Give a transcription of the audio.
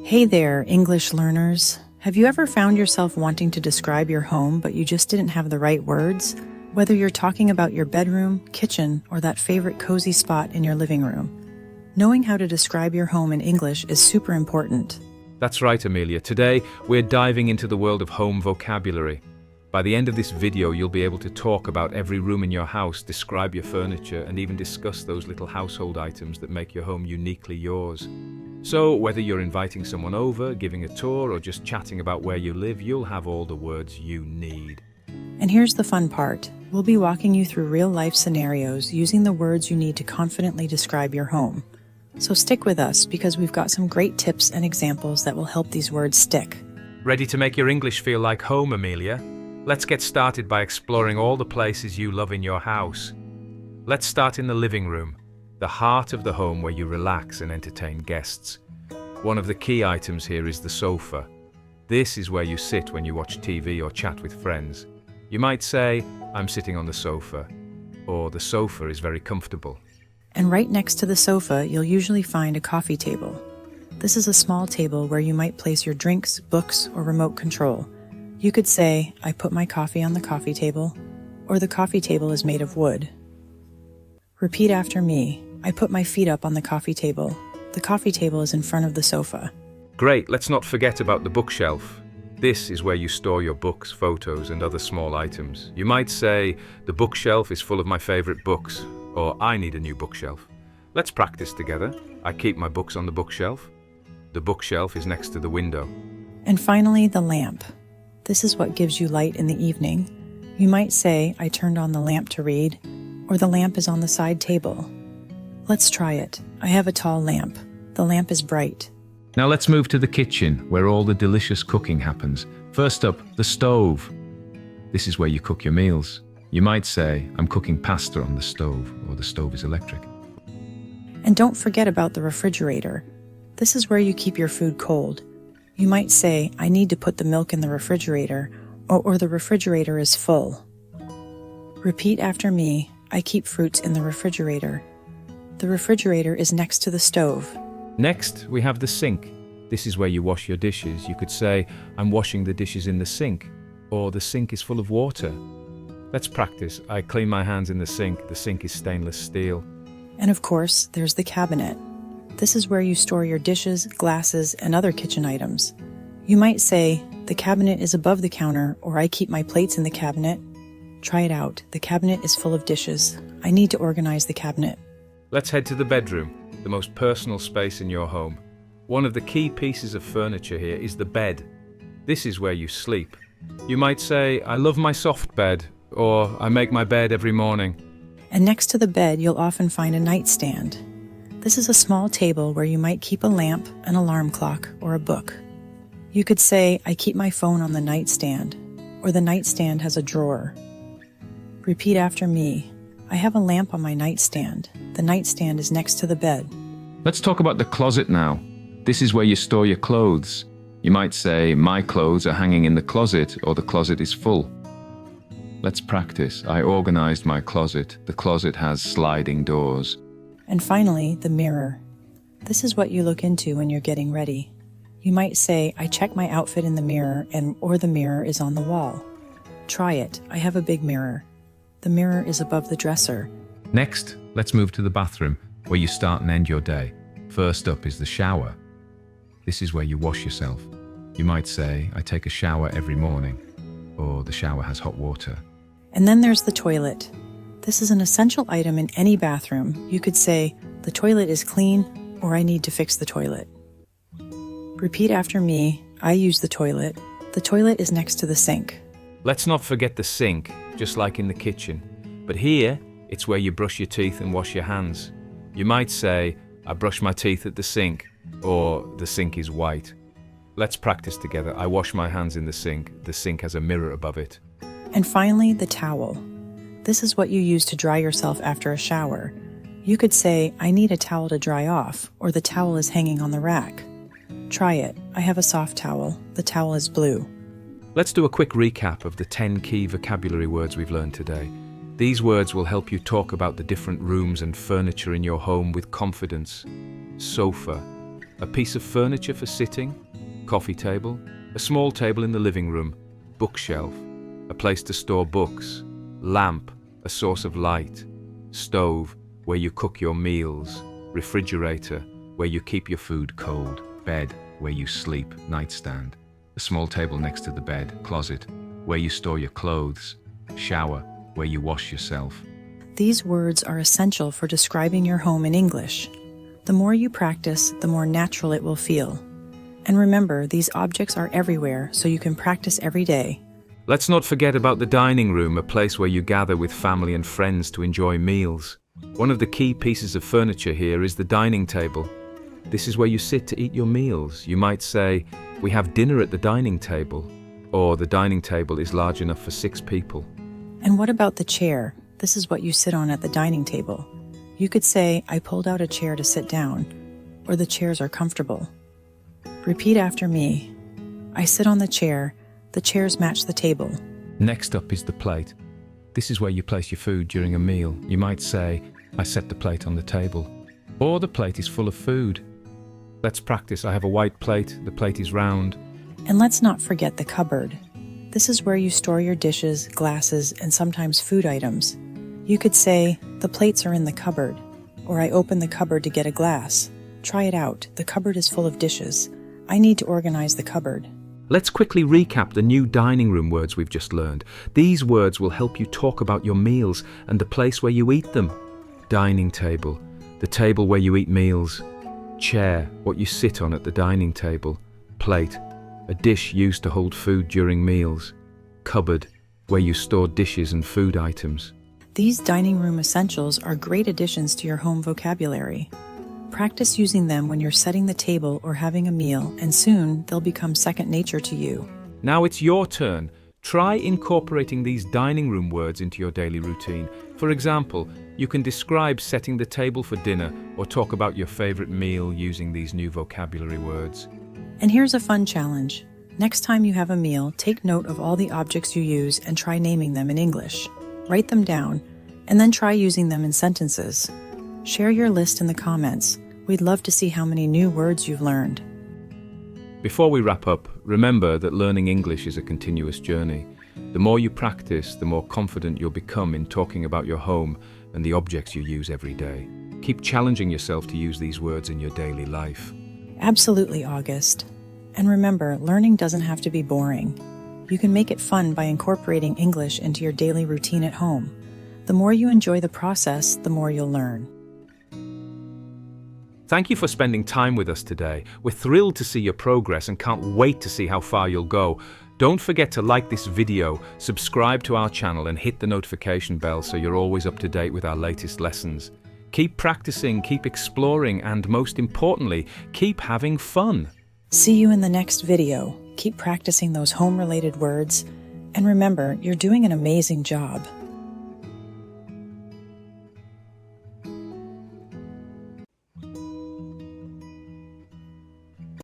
Hey there, English learners. Have you ever found yourself wanting to describe your home, but you just didn't have the right words? Whether you're talking about your bedroom, kitchen, or that favorite cozy spot in your living room, knowing how to describe your home in English is super important. That's right, Amelia. Today, we're diving into the world of home vocabulary. By the end of this video, you'll be able to talk about every room in your house, describe your furniture, and even discuss those little household items that make your home uniquely yours. So, whether you're inviting someone over, giving a tour, or just chatting about where you live, you'll have all the words you need. And here's the fun part. We'll be walking you through real-life scenarios using the words you need to confidently describe your home. So stick with us because we've got some great tips and examples that will help these words stick. Ready to make your English feel like home, Amelia? Let's get started by exploring all the places you love in your house. Let's start in the living room, the heart of the home where you relax and entertain guests. One of the key items here is the sofa. This is where you sit when you watch TV or chat with friends. You might say, "I'm sitting on the sofa," or "the sofa is very comfortable." And right next to the sofa, you'll usually find a coffee table. This is a small table where you might place your drinks, books, or remote control. You could say, "I put my coffee on the coffee table," or "the coffee table is made of wood." Repeat after me. I put my feet up on the coffee table. The coffee table is in front of the sofa. Great, let's not forget about the bookshelf. This is where you store your books, photos, and other small items. You might say, "The bookshelf is full of my favorite books," or "I need a new bookshelf." Let's practice together. I keep my books on the bookshelf. The bookshelf is next to the window. And finally, the lamp. This is what gives you light in the evening. You might say, "I turned on the lamp to read," or "the lamp is on the side table." Let's try it. I have a tall lamp. The lamp is bright. Now let's move to the kitchen, where all the delicious cooking happens. First up, the stove. This is where you cook your meals. You might say, "I'm cooking pasta on the stove," or "the stove is electric." And don't forget about the refrigerator. This is where you keep your food cold. You might say, "I need to put the milk in the refrigerator," or "the refrigerator is full." Repeat after me. I keep fruits in the refrigerator. The refrigerator is next to the stove. Next, we have the sink. This is where you wash your dishes. You could say, "I'm washing the dishes in the sink," or "the sink is full of water." Let's practice. I clean my hands in the sink. The sink is stainless steel. And of course, there's the cabinet. This is where you store your dishes, glasses, and other kitchen items. You might say, "The cabinet is above the counter," or "I keep my plates in the cabinet." Try it out. The cabinet is full of dishes. I need to organize the cabinet. Let's head to the bedroom, the most personal space in your home. One of the key pieces of furniture here is the bed. This is where you sleep. You might say, "I love my soft bed," or "I make my bed every morning." And next to the bed, you'll often find a nightstand. This is a small table where you might keep a lamp, an alarm clock, or a book. You could say, "I keep my phone on the nightstand," or "the nightstand has a drawer." Repeat after me. I have a lamp on my nightstand. The nightstand is next to the bed. Let's talk about the closet now. This is where you store your clothes. You might say, "My clothes are hanging in the closet," or "the closet is full." Let's practice. I organized my closet. The closet has sliding doors. And finally, the mirror. This is what you look into when you're getting ready. You might say, "I check my outfit in the mirror," or "the mirror is on the wall." Try it. I have a big mirror. The mirror is above the dresser. Next, let's move to the bathroom, where you start and end your day. First up is the shower. This is where you wash yourself. You might say, "I take a shower every morning," or "the shower has hot water." And then there's the toilet. This is an essential item in any bathroom. You could say, "The toilet is clean," or "I need to fix the toilet." Repeat after me. I use the toilet. The toilet is next to the sink. Let's not forget the sink, just like in the kitchen. But here, it's where you brush your teeth and wash your hands. You might say, "I brush my teeth at the sink," or "the sink is white." Let's practice together. I wash my hands in the sink. The sink has a mirror above it. And finally, the towel. This is what you use to dry yourself after a shower. You could say, "I need a towel to dry off," or "the towel is hanging on the rack." Try it. I have a soft towel. The towel is blue. Let's do a quick recap of the 10 key vocabulary words we've learned today. These words will help you talk about the different rooms and furniture in your home with confidence. Sofa, a piece of furniture for sitting, coffee table, a small table in the living room, bookshelf, a place to store books, lamp, a source of light, stove, where you cook your meals, refrigerator, where you keep your food cold, bed, where you sleep, nightstand, a small table next to the bed, closet, where you store your clothes, shower, where you wash yourself. These words are essential for describing your home in English. The more you practice, the more natural it will feel. And remember, these objects are everywhere, so you can practice every day. Let's not forget about the dining room, a place where you gather with family and friends to enjoy meals. One of the key pieces of furniture here is the dining table. This is where you sit to eat your meals. You might say, "We have dinner at the dining table," or "The dining table is large enough for 6 people." And what about the chair? This is what you sit on at the dining table. You could say, "I pulled out a chair to sit down," or "The chairs are comfortable." Repeat after me. I sit on the chair. The chairs match the table. Next up is the plate. This is where you place your food during a meal. You might say, "I set the plate on the table," or "The plate is full of food." Let's practice. I have a white plate. The plate is round. And let's not forget the cupboard. This is where you store your dishes, glasses, and sometimes food items. You could say, "The plates are in the cupboard," or "I opened the cupboard to get a glass." Try it out. The cupboard is full of dishes. I need to organize the cupboard. Let's quickly recap the new dining room words we've just learned. These words will help you talk about your meals and the place where you eat them. Dining table, the table where you eat meals. Chair, what you sit on at the dining table. Plate, a dish used to hold food during meals. Cupboard, where you store dishes and food items. These dining room essentials are great additions to your home vocabulary. Practice using them when you're setting the table or having a meal, and soon they'll become second nature to you. Now it's your turn. Try incorporating these dining room words into your daily routine. For example, you can describe setting the table for dinner or talk about your favorite meal using these new vocabulary words. And here's a fun challenge. Next time you have a meal, take note of all the objects you use and try naming them in English. Write them down, and then try using them in sentences. Share your list in the comments. We'd love to see how many new words you've learned. Before we wrap up, remember that learning English is a continuous journey. The more you practice, the more confident you'll become in talking about your home and the objects you use every day. Keep challenging yourself to use these words in your daily life. Absolutely, August. And remember, learning doesn't have to be boring. You can make it fun by incorporating English into your daily routine at home. The more you enjoy the process, the more you'll learn. Thank you for spending time with us today. We're thrilled to see your progress and can't wait to see how far you'll go. Don't forget to like this video, subscribe to our channel and hit the notification bell so you're always up to date with our latest lessons. Keep practicing, keep exploring, and most importantly, keep having fun. See you in the next video. Keep practicing those home-related words. And remember, you're doing an amazing job.